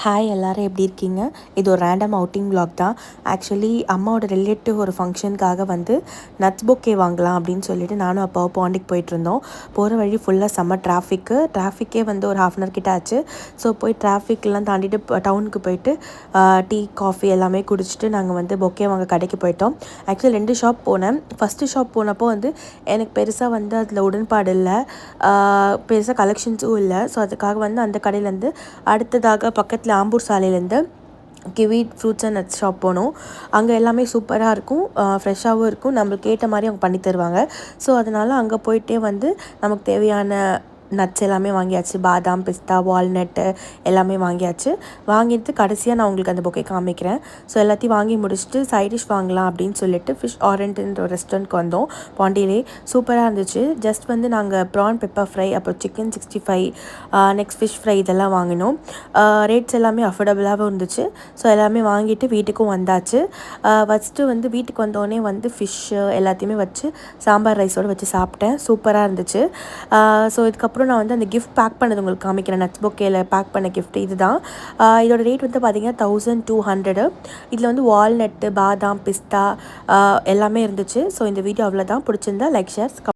Hi எல்லோரும் எப்படி இருக்கீங்க? இது ஒரு ரேண்டம் அவுட்டிங் vlog தான். ஆக்சுவலி அம்மாவோட ரிலேட்டிவ் ஒரு ஃபங்க்ஷனுக்காக வந்து நட்ஸ் பொக்கே வாங்கலாம் அப்படின்னு சொல்லிட்டு நானும் அப்பாவும் பாண்டிக்கு போயிட்டுருந்தோம். போகிற வழி ஃபுல்லாக செம்ம டிராஃபிக்கே வந்து ஒரு 1/2 அன் கிட்ட ஆச்சு. ஸோ போய் டிராஃபிக்லாம் தாண்டிட்டு டவுனுக்கு போயிட்டு டீ காஃபி எல்லாமே குடிச்சிட்டு நாங்கள் வந்து பொக்கே வாங்க கடைக்கு போயிட்டோம். ஆக்சுவலி 2 ஷாப் போனேன். ஃபஸ்ட்டு ஷாப் போனப்போ வந்து எனக்கு பெருசாக வந்து அதில் உடன்பாடு இல்லை, பெருசாக கலெக்ஷன்ஸும் இல்லை. ஸோ அதுக்காக வந்து அந்த கடையிலேருந்து அடுத்ததாக பக்கத்தில் ஆம்பூர் சாலையிலேருந்து kiwi fruits and nuts shop போனோம். அங்கே எல்லாமே சூப்பராக இருக்கும், ஃப்ரெஷ்ஷாகவும் இருக்கும், நம்மளுக்கு ஏற்ற மாதிரி அவங்க பண்ணி தருவாங்க. ஸோ அதனால் அங்கே போயிட்டே வந்து நமக்கு தேவையான நட்ஸ் எல்லாமே வாங்கியாச்சு. பாதாம், பிஸ்தா, வால்நட்டு எல்லாமே வாங்கியாச்சு. வாங்கிட்டு கடைசியாக நான் உங்களுக்கு அந்த பொக்கே காமிக்கிறேன். ஸோ எல்லாத்தையும் வாங்கி முடிச்சுட்டு சைட் டிஷ் வாங்கலாம் அப்படின்னு சொல்லிட்டு ஃபிஷ் ஆரண்ட்ன்ற ஒரு ரெஸ்டாரண்ட்க்கு வந்தோம். பாண்டியிலே சூப்பராக இருந்துச்சு. ஜஸ்ட் வந்து நாங்கள் ப்ரான் பெப்பர் ஃப்ரை, அப்புறம் சிக்கன் 65, நெக்ஸ்ட் ஃபிஷ் ஃப்ரை இதெல்லாம் வாங்கினோம். ரேட்ஸ் எல்லாமே அஃபோர்டபுளாகவும் இருந்துச்சு. ஸோ எல்லாமே வாங்கிட்டு வீட்டுக்கும் வந்தாச்சு. ஃபஸ்ட்டு வந்து வீட்டுக்கு வந்தோடனே வந்து ஃபிஷ்ஷு எல்லாத்தையுமே வச்சு சாம்பார் ரைஸோடு வச்சு சாப்பிட்டேன். சூப்பராக இருந்துச்சு. ஸோ இதுக்கப்புறம் நான் வந்து அந்த கிஃப்ட் பேக் பண்ணது உங்களுக்கு காமிக்கிறேன். நட்ஸ் பொக்கேயில் பேக் பண்ண கிஃப்ட் இது தான். இதோட ரேட் வந்து பார்த்திங்கன்னா 1200. இதில் வந்து வால்நட்டு, பாதாம், பிஸ்தா எல்லாமே இருந்துச்சு. ஸோ இந்த வீடியோ அவ்வளோதான். பிடிச்சிருந்தா லைக், ஷேர்,